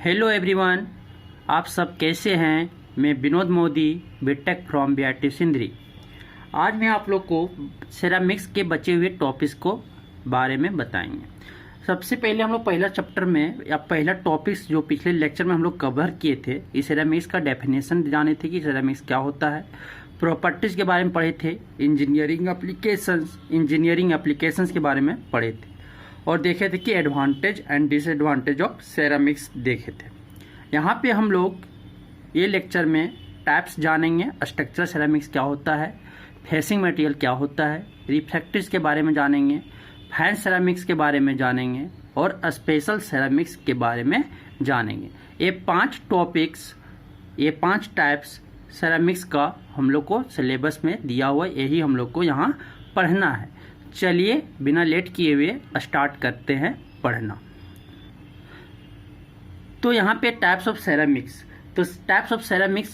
Hello everyone, आप सब कैसे हैं। मैं Vinod Modi, BTech from BIT Sindri. आज मैं आप लोग को सेरामिक्स के बचे हुए टॉपिक्स को बारे में बताएंगे। सबसे पहले हम लोग पहला चैप्टर में या पहला टॉपिक्स जो पिछले लेक्चर में हम लोग कवर किए थे, इस सेरामिक्स का डेफिनेशन जाने थे कि सेरामिक्स क्या होता है, प्रॉपर्टीज़ के बारे में पढ़े थे, इंजीनियरिंग एप्लीकेशंस के बारे में पढ़े थे और देखे थे कि advantage and disadvantage of ceramics देखे थे। यहाँ पे हम लोग ये लेक्चर में टाइप्स जानेंगे, स्ट्रक्चरल सेरामिक्स क्या होता है, फेसिंग मटेरियल क्या होता है, रिफ्रैक्टिव्स के बारे में जानेंगे, फैन सेरामिक्स के बारे में जानेंगे और स्पेशल सेरामिक्स के बारे में जानेंगे। ये 5 टॉपिक्स, ये 5 टाइप्स सेरामिक्स का हम लोग को सिलेबस में दिया हुआ, यही हम लोग को यहाँ पढ़ना है। चलिए बिना लेट किए हुए स्टार्ट करते हैं पढ़ना। तो यहाँ पे टाइप्स ऑफ सेरामिक्स, तो टाइप्स ऑफ सेरामिक्स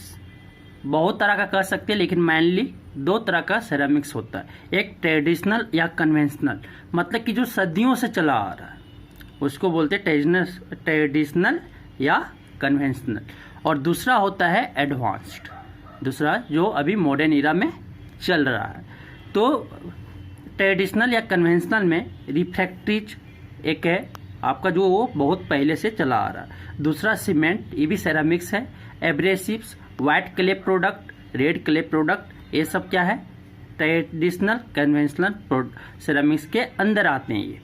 बहुत तरह का कर सकते हैं, लेकिन मेनली 2 तरह का सेरामिक्स होता है। एक ट्रेडिशनल या कन्वेंशनल, मतलब कि जो सदियों से चला आ रहा है उसको बोलते हैं ट्रेडिशनल या कन्वेंशनल, और दूसरा होता है एडवांस्ड, दूसरा जो अभी मॉडर्न इरा में चल रहा है। तो ट्रेडिशनल या कन्वेंशनल में रिफ्रैक्टिव एक है आपका, जो वो बहुत पहले से चला आ रहा है। दूसरा सीमेंट, ये भी सेरामिक्स है। Abrasives, white clay product, red clay product, ये सब क्या है, ट्रेडिशनल कन्वेंशनल सेरामिक्स के अंदर आते हैं। ये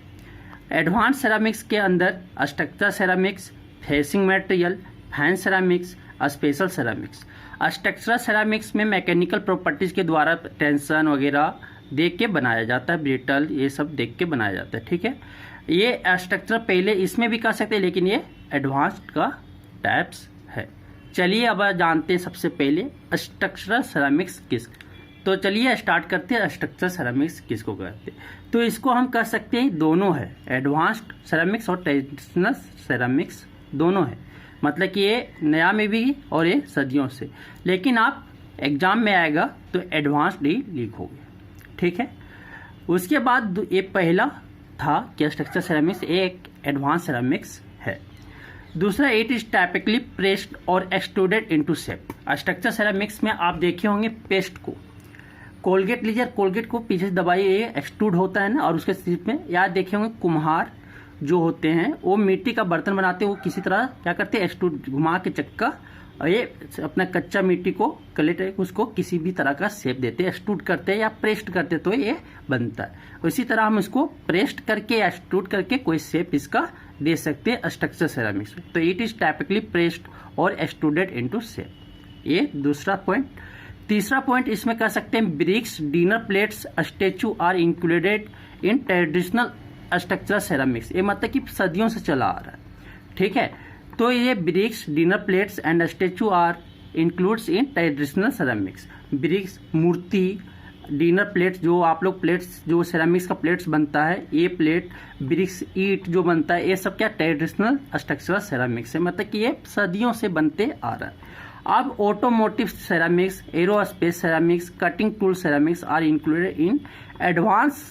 एडवांस सेरामिक्स के अंदर structural ceramics, facing material, fan ceramics, special ceramics. Structural ceramics में मैकेनिकल प्रॉपर्टीज के द्वारा टेंशन वगैरह देख के बनाया जाता है, ब्रिटल ये सब देख के बनाया जाता है, ठीक है। ये स्ट्रक्चर पहले इसमें भी कर सकते हैं, लेकिन ये एडवांस्ड का टाइप्स है। चलिए अब जानते हैं सबसे पहले स्ट्रक्चरल सेरामिक्स किस। तो चलिए स्टार्ट करते हैं स्ट्रक्चरल सेरामिक्स किसको कहते हैं। तो इसको हम कह सकते हैं दोनों है, एडवांस्ड सेरामिक्स और ट्रेडिशनल सेरामिक्स दोनों है। मतलब कि ये नया में भी और ये सदियों से, लेकिन आप एग्जाम में आएगा तो एडवांस्ड ही लिखोगे, ठीक है। उसके बाद ये पहला था कि स्ट्रक्चरल सेरामिक्स एक एडवांस सेरामिक्स है। दूसरा, इट इज टाइपिकली प्रेस्ड और extruded into shape. Structural ceramics में आप देखे होंगे पेस्ट को, कोलगेट लीजिए, कोलगेट को पीछे दबाइए, ये एक्सट्रूड होता है ना, और उसके शेप में याद देखे होंगे कुम्हार जो होते हैं वो मिट्टी का बर्तन बनाते हैं, वो किसी तरह क्या करते हैं, एक्सट्रूड घुमा के चक्का, और ये अपना कच्चा मिट्टी को कलेट उसको किसी भी तरह का शेप देते हैं, एक्सट्रूड करते हैं या प्रेस्ड करते हैं, तो ये बनता है। इसी तरह हम इसको प्रेस्ड करके या एक्सट्रूड करके कोई शेप इसका दे सकते हैं स्ट्रक्चरल सेरामिक्स में। तो इट इज टाइपिकली प्रेस्ड और एक्सट्रूडेड इनटू शेप, ये दूसरा पॉइंट। तीसरा पॉइंट इसमें कह सकते हैं bricks, dinner plates, statue are included in traditional structural ceramics. ये मतलब कि सदियों से चला आ रहा है, ठीक है। तो ये bricks, dinner plates and statue are includes in traditional ceramics. ब्रिक्स, मूर्ति, डिनर प्लेट्स, जो आप लोग प्लेट्स जो सेरामिक्स का प्लेट्स बनता है, ये प्लेट, ब्रिक्स, ईट जो बनता है, ये सब क्या ट्रेडिशनल स्ट्रक्चरल सेरामिक्स है, मतलब कि ये सदियों से बनते आ रहा है। अब automotive ceramics, aerospace ceramics, cutting tool ceramics are included in advance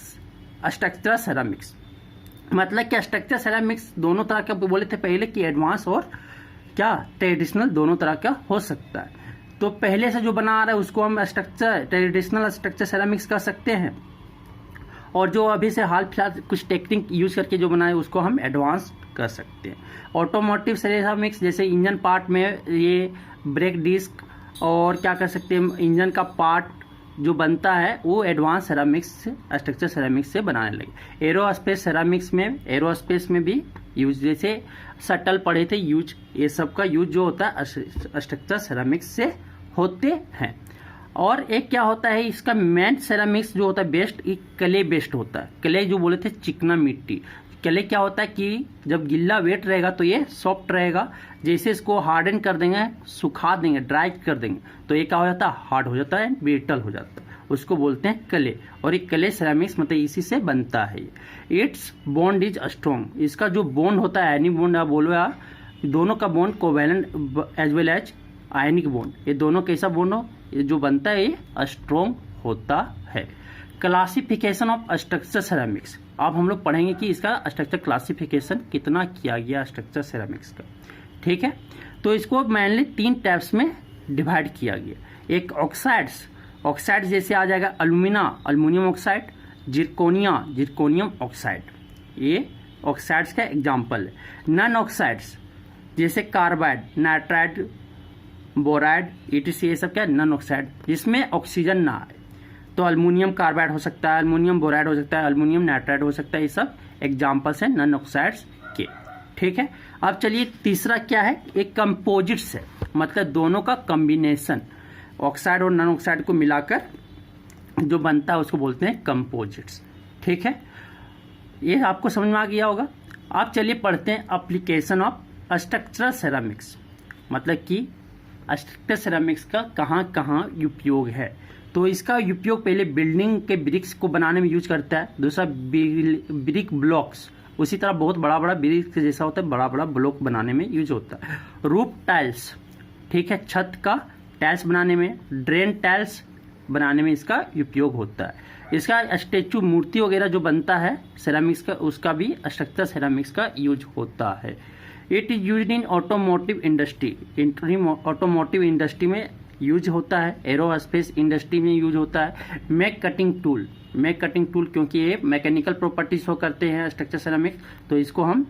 structural ceramics. मतलब क्या स्ट्रक्चर सेरामिक्स दोनों तरह का बोले थे पहले कि एडवांस और क्या ट्रेडिशनल दोनों तरह का हो सकता है। तो पहले से जो बना आ रहा है उसको हम ट्रेडिशनल स्ट्रक्चर सेरामिक्स कर सकते हैं, और जो अभी से हाल फिलहाल कुछ टेक्निक यूज करके जो बनाए उसको हम एडवांस कर सकते हैं। ऑटोमोटिव सेरामिक्स जैसे इंजन पार्ट में ये ब्रेक डिस्क और क्या कर सकते हैं, इंजन का पार्ट जो बनता है वो एडवांस सेरामिक्स से, स्ट्रक्चर सेरामिक्स से बनाने लगे। एरोस्पेस सेरामिक्स में, एरोस्पेस में भी यूज, जैसे सटल पड़े थे यूज, ये सब का यूज जो होता है स्ट्रक्चर सेरामिक्स से होते हैं। और एक क्या होता है इसका मेन सेरामिक्स जो होता है बेस्ट, एक क्ले बेस्ड होता है। क्ले जो बोले थे चिकना मिट्टी, क्ले क्या होता है कि जब गिल्ला वेट रहेगा तो ये सॉफ्ट रहेगा, जैसे इसको हार्डन कर देंगे, सुखा देंगे, ड्राई कर देंगे तो ये क्या हो जाता है, हार्ड हो जाता है, ब्रिटल हो जाता है, उसको बोलते हैं क्ले। और ये क्ले सेरामिक्स मतलब इसी से बनता है। इट्स बॉन्ड इज स्ट्रॉन्ग, इसका जो बॉन्ड होता है, आयनिक बॉन्ड आप बोलो यार, दोनों का bond covalent as well as ionic bond, ये दोनों कैसा बॉन्ड हो, ये जो बनता है ये स्ट्रॉन्ग होता है। क्लासिफिकेशन ऑफ स्ट्रक्चर सेरामिक्स, अब हम लोग पढ़ेंगे कि इसका स्ट्रक्चर क्लासिफिकेशन कितना किया गया स्ट्रक्चर सेरामिक्स का। ठीक है। तो इसको मेनली 3 टाइप्स में डिवाइड किया गया। एक ऑक्साइड्स जैसे आ जाएगा अल्युमिनियम ऑक्साइड, जिरकोनियम ऑक्साइड, ये ऑक्साइड्स का एग्जाम्पल है। नॉन ऑक्साइड्स जैसे कार्बाइड, नाइट्राइड, बोराइड, ETC, ये सब क्या नॉन ऑक्साइड जिसमें ऑक्सीजन ना आए। तो अल्युमिनियम कार्बाइड हो सकता है, अल्युमिनियम बोराइड हो सकता है, अल्युमिनियम नाइट्राइड हो सकता है, ये सब एग्जाम्पल्स हैं नॉन ऑक्साइड्स के। ठीक है। अब चलिए तीसरा क्या है, एक कंपोजिट्स है, मतलब दोनों का कॉम्बिनेशन, ऑक्साइड और नॉन ऑक्साइड को मिलाकर जो बनता है उसको बोलते हैं कंपोजिट्स। ठीक है, ये आपको समझ में आ गया होगा। आप चलिए पढ़ते हैं एप्लीकेशन ऑफ स्ट्रक्चरल सेरामिक्स, मतलब कि स्ट्रक्चरल सेरामिक्स का कहाँ कहाँ उपयोग है। तो इसका उपयोग पहले बिल्डिंग के ब्रिक्स को बनाने में यूज करता है, दूसरा ब्रिक ब्लॉक्स, उसी तरह बहुत बड़ा बड़ा ब्रिक जैसा होता है, बड़ा बड़ा ब्लॉक बनाने में यूज होता है। रूफ टाइल्स, ठीक है, छत का टाइल्स बनाने में, ड्रेन टाइल्स बनाने में इसका उपयोग होता है। इसका स्टेचू, मूर्ति वगैरह जो बनता है सेरामिक्स का, उसका भी स्ट्रक्चरल सेरामिक्स का यूज होता है। It is used in automotive industry में यूज होता है, एरोस्पेस इंडस्ट्री में यूज होता है। मैक कटिंग टूल क्योंकि ये मैकेनिकल प्रॉपर्टीज शो करते हैं स्ट्रक्चर सेरामिक्स, तो इसको हम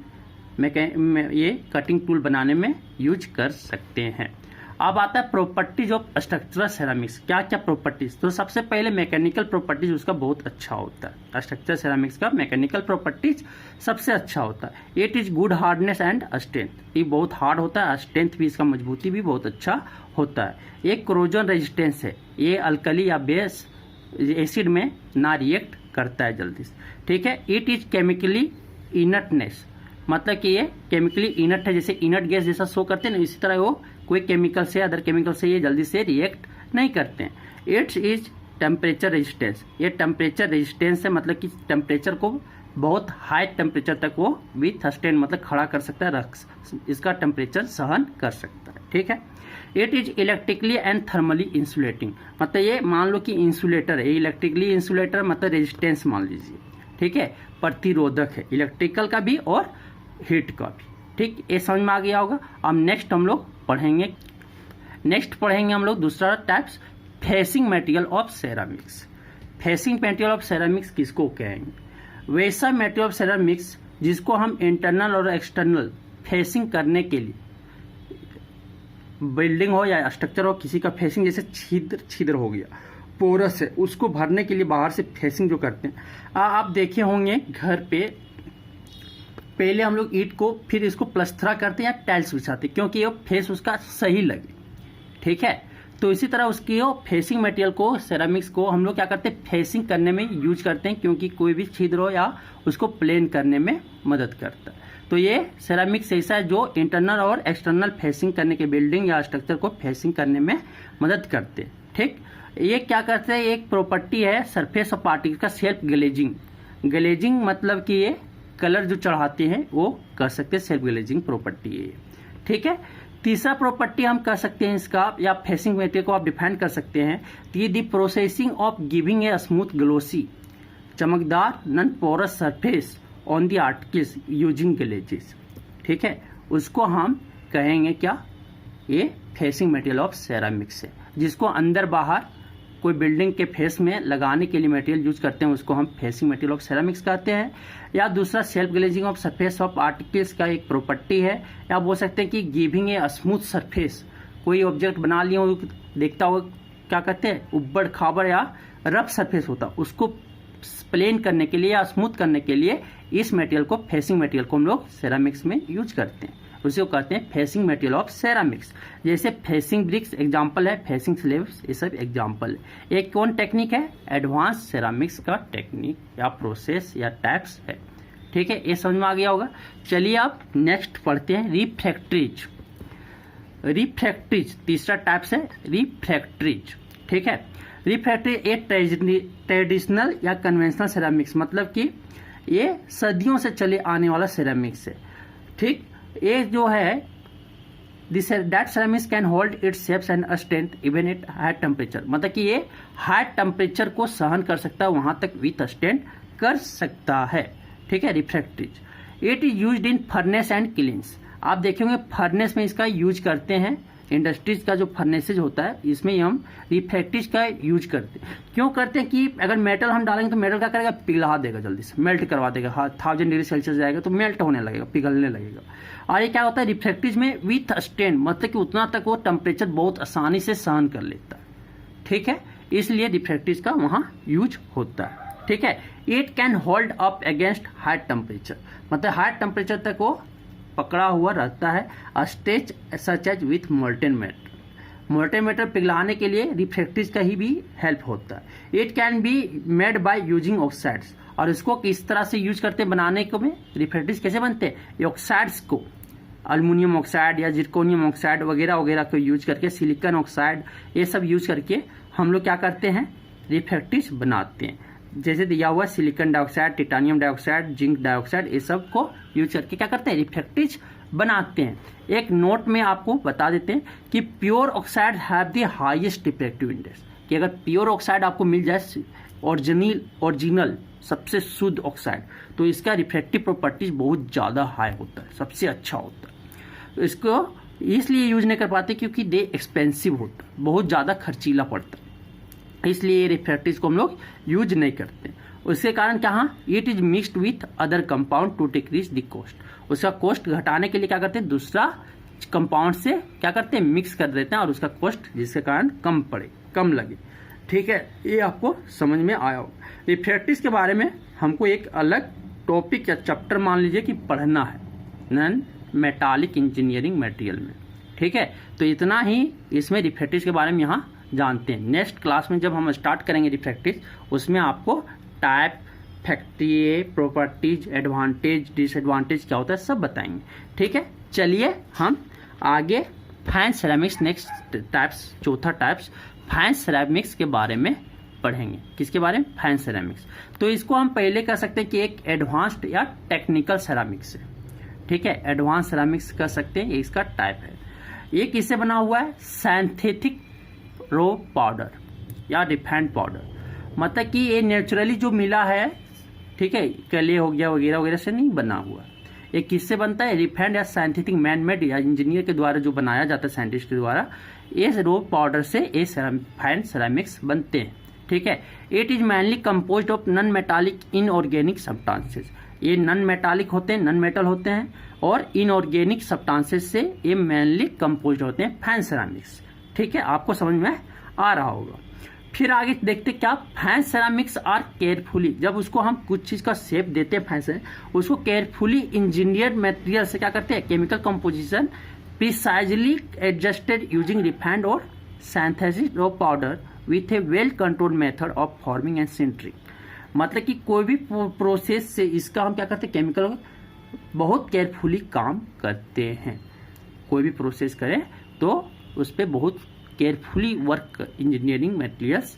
ये कटिंग टूल बनाने में यूज कर सकते हैं। अब आता है प्रॉपर्टीज ऑफ स्ट्रक्चरल सेरामिक्स, क्या क्या प्रॉपर्टीज। तो सबसे पहले मैकेनिकल प्रॉपर्टीज उसका बहुत अच्छा होता है, स्ट्रक्चरल सेरामिक्स का मैकेनिकल प्रॉपर्टीज सबसे अच्छा होता है। It is good hardness and strength, ये बहुत हार्ड होता है, स्ट्रेंथ भी इसका मजबूती भी बहुत अच्छा होता है। एक क्रोजन रेजिस्टेंस है, ये अल्कली या बेस एसिड में ना रिएक्ट करता है जल्दी से। ठीक है। इट इज केमिकली इनर्टनेस, मतलब कि ये केमिकली इनर्ट है, जैसे इनर्ट गैस जैसा शो करते हैं ना, इसी तरह वो कोई केमिकल से अदर केमिकल से ये जल्दी से रिएक्ट नहीं करते हैं। इट्स इज टेम्परेचर रेजिस्टेंस, ये टेम्परेचर रेजिस्टेंस है, मतलब कि टेम्परेचर को बहुत हाई टेम्परेचर तक वो विथ सस्टेन मतलब खड़ा कर सकता है, इसका टेम्परेचर सहन कर सकता है। ठीक है। It is electrically and thermally insulating, मतलब ये मान लो कि इंसुलेटर है, इलेक्ट्रिकली इंसुलेटर मतलब रेजिस्टेंस मान लीजिए, ठीक है, प्रतिरोधक है, इलेक्ट्रिकल का भी और हीट का भी। ठीक, ये समझ में आ गया होगा। अब नेक्स्ट हम लोग पढ़ेंगे हम लोग दूसरा types, facing material of ceramics. Facing material of ceramics किसको कहेंगे, वैसा मटेरियल ऑफ सेरामिक्स जिसको हम इंटरनल और एक्सटर्नल फेसिंग करने के लिए, बिल्डिंग हो या स्ट्रक्चर हो, किसी का फेसिंग जैसे छिद्र हो गया, पोरस है, उसको भरने के लिए बाहर से फेसिंग जो करते हैं। आप देखे होंगे घर पे पहले हम लोग ईंट को फिर इसको प्लस्तरा करते हैं या टाइल्स बिछाते हैं, क्योंकि ये फेस उसका सही लगे। ठीक है। तो इसी तरह उसकी फेसिंग मटेरियल को, सेरामिक्स को हम लोग क्या करते हैं, फेसिंग करने में यूज करते हैं, क्योंकि कोई भी छिद्र हो या उसको प्लेन करने में मदद करता है। तो ये सेरामिक्स ऐसा है जो इंटरनल और एक्सटर्नल फेसिंग करने के, बिल्डिंग या स्ट्रक्चर को फेसिंग करने में मदद करते हैं। ठीक, ये क्या करते हैं, एक प्रॉपर्टी है सरफेस ऑफ पार्टिकल का सेल्फ ग्लेजिंग मतलब कि ये कलर जो चढ़ाते हैं वो कर सकते हैं, सेल्फ ग्लेजिंग प्रॉपर्टी है। ठीक है। तीसरा प्रॉपर्टी हम कर सकते हैं इसका, या फेसिंग मटेरियल को आप डिफाइन कर सकते हैं, the processing of giving a smooth glossy चमकदार non porous surface on the articles using glazes. ठीक है, उसको हम कहेंगे क्या, ये फेसिंग मटेरियल ऑफ सेरामिक्स है, जिसको अंदर बाहर कोई बिल्डिंग के फेस में लगाने के लिए मटेरियल यूज करते हैं, उसको हम फेसिंग मटेरियल ऑफ सेरामिक्स कहते हैं। या दूसरा self glazing of surface of articles का एक प्रॉपर्टी है, या बोल सकते हैं कि गिविंग ए स्मूथ सरफेस, कोई ऑब्जेक्ट बना लिया हो, देखता हो क्या कहते हैं, उबड़ खाबड़ या रफ सरफेस होता, उसको प्लेन करने के लिए या स्मूथ करने के लिए इस मटेरियल को, फेसिंग मटेरियल को हम लोग सेरामिक्स में यूज करते हैं, उसी को कहते हैं फेसिंग मटेरियल ऑफ सेरामिक्स। जैसे फेसिंग ब्रिक्स एग्जांपल है, फेसिंग स्लैब्स ये सब एग्जांपल है। एक कौन टेक्निक है, एडवांस सेरामिक्स का टेक्निक या प्रोसेस या टाइप्स है। ठीक है, ये समझ में आ गया होगा। चलिए आप नेक्स्ट पढ़ते हैं रिफ्रैक्ट्रीज तीसरा टाइप्स है रिफ्रैक्ट्रीज। ठीक है, रिफ्रैक्ट्रीज एक ट्रेडिशनल या कन्वेंशनल सेरामिक्स, मतलब कि ये सदियों से चले आने वाला सेरामिक्स है। ठीक, ये जो है that ceramics can hold it's shapes and strength even at high temperature, मतलब कि ये हाई टेम्परेचर को सहन कर सकता है, वहां तक विथ स्ट्रेंथ कर सकता है। ठीक है, refractories. It is used in furnace and killings. आप देखेंगे फर्नेस में इसका यूज करते हैं, इंडस्ट्रीज का जो फर्नेसेज होता है इसमें हम रिफ्रैक्टिव का यूज करते हैं। क्यों करते हैं कि अगर मेटल हम डालेंगे तो मेटल क्या करेगा, पिघला देगा, जल्दी से मेल्ट करवा देगा। 1000 डिग्री सेल्सियस जाएगा तो मेल्ट होने लगेगा, पिघलने लगेगा। और ये क्या होता है रिफ्रैक्टिव में विथ स्टेन, मतलब कि उतना तक वो टेम्परेचर बहुत आसानी से सहन कर लेता है, ठीक है, इसलिए रिफ्रैक्टिव का वहां यूज होता है, ठीक है। It can hold up against high temperature, मतलब हाई टेम्परेचर तक वो पकड़ा हुआ रहता है। Stage such as with molten metal, molten metal पिघलाने के लिए रिफ्रैक्टिव का ही भी हेल्प होता है। It can be made by using oxides, और इसको किस तरह से यूज करते हैं बनाने को में, रिफ्रैक्टिव कैसे बनते हैं, ऑक्साइड्स को, अल्युमिनियम ऑक्साइड या जिरकोनियम ऑक्साइड वगैरह वगैरह को यूज करके, सिलिकॉन ऑक्साइड, ये सब यूज करके हम लोग क्या करते हैं, रिफ्रैक्टिव बनाते हैं। जैसे दिया हुआ silicon dioxide, titanium dioxide, zinc dioxide, ये सब को यूज करके क्या करते हैं, रिफ्रैक्टिव बनाते हैं। एक नोट में आपको बता देते हैं कि pure oxide have the highest refractive index, कि अगर प्योर ऑक्साइड आपको मिल जाए, ओरिजिनल सबसे शुद्ध ऑक्साइड, तो इसका रिफ्रैक्टिव प्रॉपर्टीज बहुत ज़्यादा हाई होता है, सबसे अच्छा होता है। तो इसको इसलिए यूज नहीं कर पाते क्योंकि दे एक्सपेंसिव होता है, बहुत ज़्यादा खर्चीला पड़ता है, इसलिए रिफ्रैक्टिव को हम लोग यूज नहीं करते। उसके कारण क्या, it is mixed with other compound to decrease the cost, उसका कॉस्ट घटाने के लिए क्या करते हैं, दूसरा कंपाउंड से क्या करते हैं, मिक्स कर देते हैं, और उसका कॉस्ट जिसके कारण कम लगे, ठीक है। ये आपको समझ में आया हो। रिफ्रैक्टिव के बारे में हमको एक अलग टॉपिक या चैप्टर मान लीजिए कि पढ़ना है, नॉन मेटालिक इंजीनियरिंग मटेरियल में, ठीक है। तो इतना ही इसमें रिफ्रैक्टिव के बारे में यहाँ जानते हैं। नेक्स्ट क्लास में जब हम स्टार्ट करेंगे रिफ्रैक्टिव, उसमें आपको type, factory, properties, advantage, disadvantage क्या होता है सब बताएंगे, ठीक है। चलिए हम आगे फाइन सेरामिक्स, नेक्स्ट टाइप्स, चौथा टाइप्स फाइन सेरामिक्स के बारे में पढ़ेंगे। किसके बारे में, फाइन सेरामिक्स। तो इसको हम पहले कह सकते हैं कि एक एडवांस्ड या टेक्निकल सेरामिक्स है, ठीक है, एडवांस सेरामिक्स कह सकते हैं, ये इसका टाइप है। ये किससे बना हुआ है, सिंथेटिक रो पाउडर या रिफाइंड पाउडर, मतलब कि ये नेचुरली जो मिला है, ठीक है, कले हो गया वगैरह वगैरह से नहीं बना हुआ। ये किससे बनता है, रिफाइंड या साइंटिफिक मैन मेड या इंजीनियर के द्वारा जो बनाया जाता है, साइंटिस्ट के द्वारा, ये रो पाउडर से ये फाइन सेरामिक्स बनते हैं, ठीक है। It is mainly composed of non metallic inorganic substances, ये नॉन मेटालिक होते हैं, नॉन मेटल होते हैं, और इनऑर्गेनिक सब्सटेंसेस से ये मेनली कंपोज्ड होते हैं फाइन सेरामिक्स, ठीक है। आपको समझ में आ रहा होगा। फिर आगे देखते क्या, फाइन सेरामिक्स आर केयरफुली, जब उसको हम कुछ चीज का शेप देते हैं फाइन से, उसको केयरफुली इंजीनियर्ड मटेरियल से क्या करते हैं, chemical composition precisely adjusted using refined और synthesis raw powder with a well controlled method of forming and sintering, मतलब कि कोई भी प्रोसेस से इसका हम क्या करते हैं, केमिकल बहुत केयरफुली काम करते हैं। कोई भी प्रोसेस करें तो उस पर बहुत carefully work, engineering materials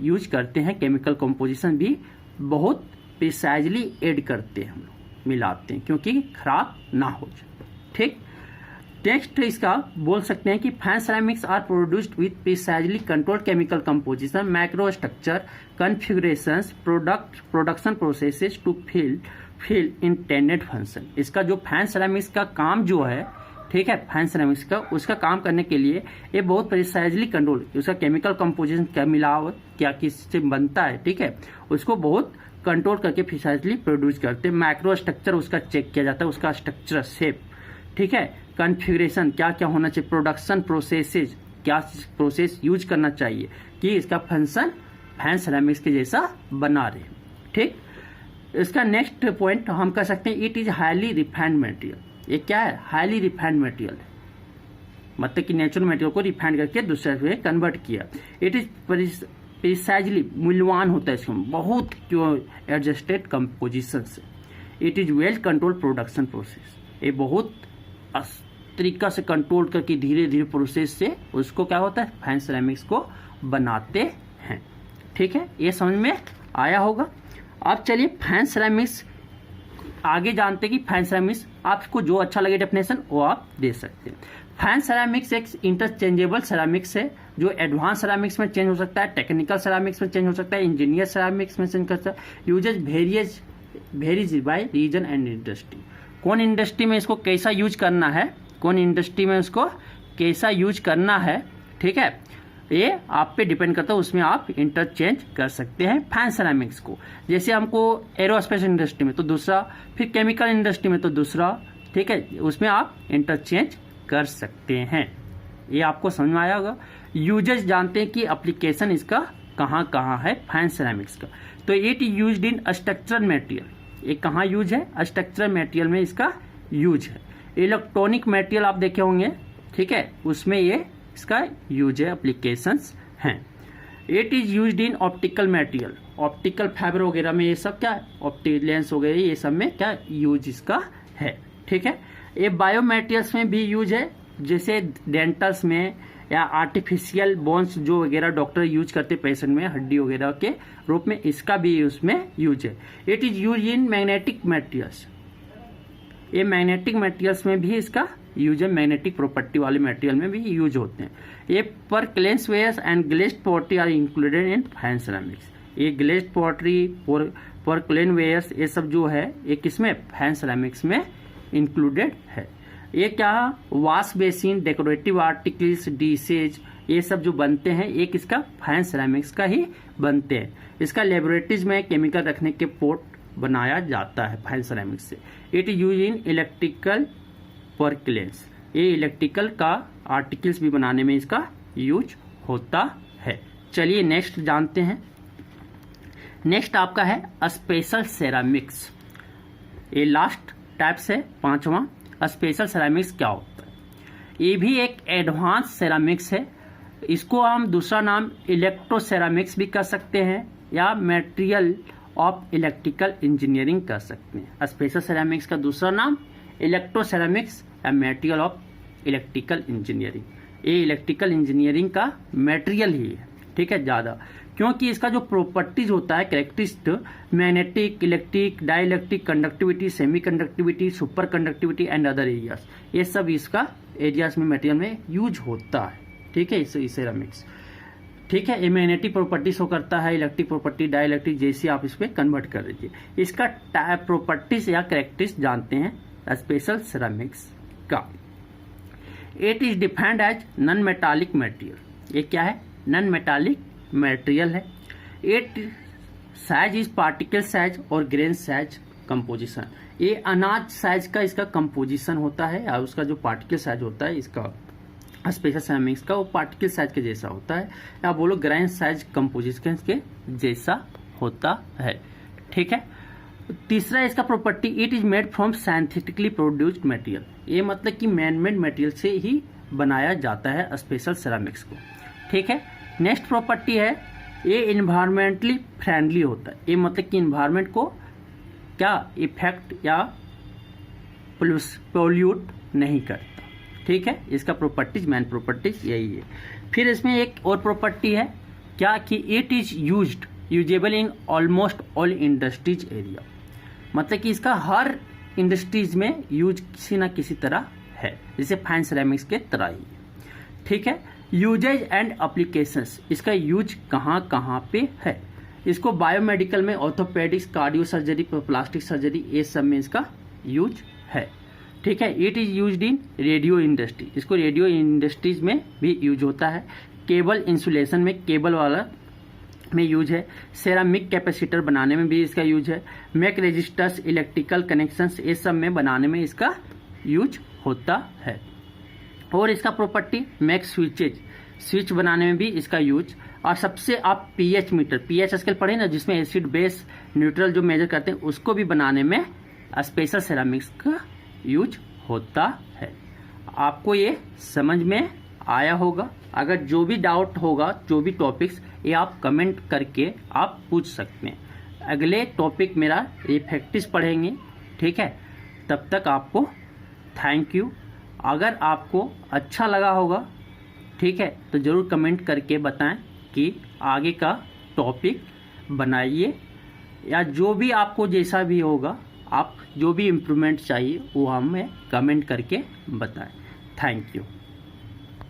use करते हैं, केमिकल कंपोजिशन भी बहुत प्रिसाइजली ऐड करते हैं, हम लोग मिलाते हैं क्योंकि खराब ना हो जाए, ठीक। नेक्स्ट इसका बोल सकते हैं कि fine ceramics are produced with precisely controlled chemical composition, micro structure, configurations, production processes to fill intended function. इसका जो फाइन सेरामिक्स का काम जो है, ठीक है, फाइन सेरामिक्स का उसका काम करने के लिए ये बहुत प्रिसाइजली कंट्रोल, उसका केमिकल कंपोजिशन क्या मिलावट क्या किससे बनता है, ठीक है, उसको बहुत कंट्रोल करके प्रिसाइजली प्रोड्यूस करते हैं। माइक्रो स्ट्रक्चर उसका चेक किया जाता है, उसका स्ट्रक्चर शेप, ठीक है, कॉन्फ़िगरेशन क्या क्या होना चाहिए, प्रोडक्शन प्रोसेसेस क्या प्रोसेस यूज करना चाहिए कि इसका फंक्शन फाइन सेरामिक्स के जैसा बना रहे, ठीक। इसका नेक्स्ट पॉइंट हम कह सकते हैं, it is highly refined material. ये क्या है, हाईली रिफाइंड मटेरियल है, मतलब कि नेचुरल मटेरियल को रिफाइंड करके दूसरे में कन्वर्ट किया। इट इज प्रिसाइजली मूल्यवान होता है इसमें, बहुत क्यों एडजस्टेड कंपोजिशन से। It is well control production process, ये बहुत तरीका से कंट्रोल करके धीरे धीरे प्रोसेस से उसको क्या होता है, फाइन सेरामिक्स को बनाते हैं, ठीक है। ये समझ में आया होगा। अब चलिए फाइन सेरामिक्स आगे जानते हैं कि फाइन सेरामिक्स आपको जो अच्छा लगे डेफिनेशन वो आप दे सकते हैं। फाइन सेरामिक्स एक इंटरचेंजेबल सेरामिक्स है जो एडवांस सेरामिक्स में चेंज हो सकता है, टेक्निकल सेरामिक्स में चेंज हो सकता है, इंजीनियर सेरामिक्स में चेंज कर सकता है। Uses varies by region and industry. कौन इंडस्ट्री में इसको कैसा यूज करना है, कौन इंडस्ट्री में उसको कैसा यूज करना है, ठीक है, ये आप पे डिपेंड करता है, उसमें आप इंटरचेंज कर सकते हैं फैन सेरामिक्स को। जैसे हमको एरोस्पेस इंडस्ट्री में तो दूसरा, फिर केमिकल इंडस्ट्री में तो दूसरा, ठीक है, उसमें आप इंटरचेंज कर सकते हैं। ये आपको समझ में आया होगा। यूजेस जानते हैं कि एप्लीकेशन इसका कहाँ कहाँ है फैन सेरामिक्स का। तो it used in structural material, ये कहाँ यूज है, स्ट्रक्चरल मटेरियल में इसका यूज है। इलेक्ट्रॉनिक मटेरियल आप देखे होंगे, ठीक है, उसमें ये इसका यूज है, एप्लीकेशंस हैं। It is used in optical material, optical fibre वगैरह में ये सब क्या है, ऑप्टिक लेंस वगैरह ये सब में क्या यूज इसका है, ठीक है। ये बायो मटेरियल्स में भी यूज है, जैसे डेंटल्स में या आर्टिफिशियल बोन्स जो वगैरह डॉक्टर यूज करते पेशेंट में हड्डी वगैरह के रूप में, इसका भी उसमें यूज है। It is use in magnetic materials, ये मैग्नेटिक मटेरियल्स में भी इसका यूज है, मैग्नेटिक प्रॉपर्टी वाले मटेरियल में भी यूज होते हैं। ये पर glass wares and glazed pottery are included in fine ceramics, ये ग्लेस्ड पॉटरी पर क्लेन वेयर्स ये सब जो है ये किसमें, फैन सेरामिक्स में इंक्लूडेड है। ये क्या, wash basin, decorative articles, dishes, ये सब जो बनते हैं ये किसका, फैन सेरामिक्स का ही बनते हैं। इसका लेबोरेटरीज में केमिकल रखने के पोर्ट बनाया जाता है फैन सेरामिक्स से। इट यूज इन इलेक्ट्रिकल पर्कलेंस, ये इलेक्ट्रिकल का आर्टिकल्स भी बनाने में इसका यूज होता है। चलिए नेक्स्ट जानते हैं। नेक्स्ट आपका है स्पेशल सेरामिक्स, ये लास्ट टाइप से पांचवा। स्पेशल सेरामिक्स क्या होता है, ये भी एक एडवांस सेरामिक्स है, इसको हम दूसरा नाम इलेक्ट्रो सेरामिक्स भी कर सकते हैं या मटेरियल ऑफ इलेक्ट्रिकल इंजीनियरिंग कर सकते हैं। स्पेशल सेरामिक्स का दूसरा नाम इलेक्ट्रो सेरामिक्स या मटेरियल ऑफ इलेक्ट्रिकल इंजीनियरिंग, ये इलेक्ट्रिकल इंजीनियरिंग का मटेरियल ही है, ठीक है, ज़्यादा, क्योंकि इसका जो प्रॉपर्टीज होता है characteristic, magnetic, electric, dielectric, conductivity, semi conductivity, super conductivity and other areas, ये सब इसका एरियाज में मटेरियल में यूज होता है, ठीक है, इस सेरामिक्स, ठीक है। ये मैग्नेटिक प्रॉपर्टी शो करता है, इलेक्ट्रिक प्रॉपर्टी, डाइलेक्ट्रिक, जैसे आप इसमें कन्वर्ट कर दीजिए। इसका प्रॉपर्टीज या कैरेक्टरिस्टिक्स जानते हैं स्पेशल सेरामिक्स का। It is defined as non metallic material, ये क्या है, नॉन मेटालिक मटेरियल है। It size is particle size और ग्रेन साइज कंपोजिशन, ये अनाज साइज का इसका कंपोजिशन होता है, और उसका जो पार्टिकल साइज होता है इसका स्पेशल सेरामिक्स का वो पार्टिकल साइज के जैसा होता है, या बोलो ग्रेन साइज कंपोजिशन के जैसा होता है, ठीक है। तीसरा इसका property, it is made from synthetically produced material, ये मतलब कि मैन मेड मटेरियल से ही बनाया जाता है स्पेशल सेरामिक्स को, ठीक है। नेक्स्ट प्रॉपर्टी है, ये इन्वायरमेंटली फ्रेंडली होता है, ये मतलब कि इन्वायरमेंट को क्या इफेक्ट या पोल्यूट नहीं करता, ठीक है। इसका प्रॉपर्टीज, मेन प्रॉपर्टीज यही है। फिर इसमें एक और प्रॉपर्टी है क्या, कि it is usable in almost all industries area, मतलब कि इसका हर इंडस्ट्रीज में यूज किसी ना किसी तरह है, जैसे फैन सेरामिक्स के तरह ही, ठीक है। यूजेज एंड एप्लीकेशंस, इसका यूज कहाँ कहाँ पे है, इसको बायोमेडिकल में, orthopaedics, cardio surgery, plastic surgery, ये सब में इसका यूज है, ठीक है। It is used in radio industry, इसको रेडियो इंडस्ट्रीज में भी यूज होता है। केबल इंसुलेशन में, केबल वाला में यूज है। सेरामिक कैपेसिटर बनाने में भी इसका यूज है। मैक रजिस्टर्स, इलेक्ट्रिकल कनेक्शंस, ये सब में बनाने में इसका यूज होता है। और इसका प्रॉपर्टी, मैक स्विचेज, स्विच बनाने में भी इसका यूज। और सबसे आप पीएच मीटर, पीएच स्केल पढ़े ना, जिसमें एसिड, बेस, न्यूट्रल जो मेजर करते हैं, उसको भी बनाने में स्पेशल सेरामिक्स का यूज होता है। आपको ये समझ में आया होगा। अगर जो भी डाउट होगा, जो भी टॉपिक्स, ये आप कमेंट करके आप पूछ सकते हैं। अगले टॉपिक मेरा इफेक्टिव्स पढ़ेंगे, ठीक है। तब तक आपको थैंक यू। अगर आपको अच्छा लगा होगा, ठीक है, तो ज़रूर कमेंट करके बताएं कि आगे का टॉपिक बनाइए, या जो भी आपको जैसा भी होगा, आप जो भी इम्प्रूवमेंट चाहिए वो हमें कमेंट करके बताएं। Thank you.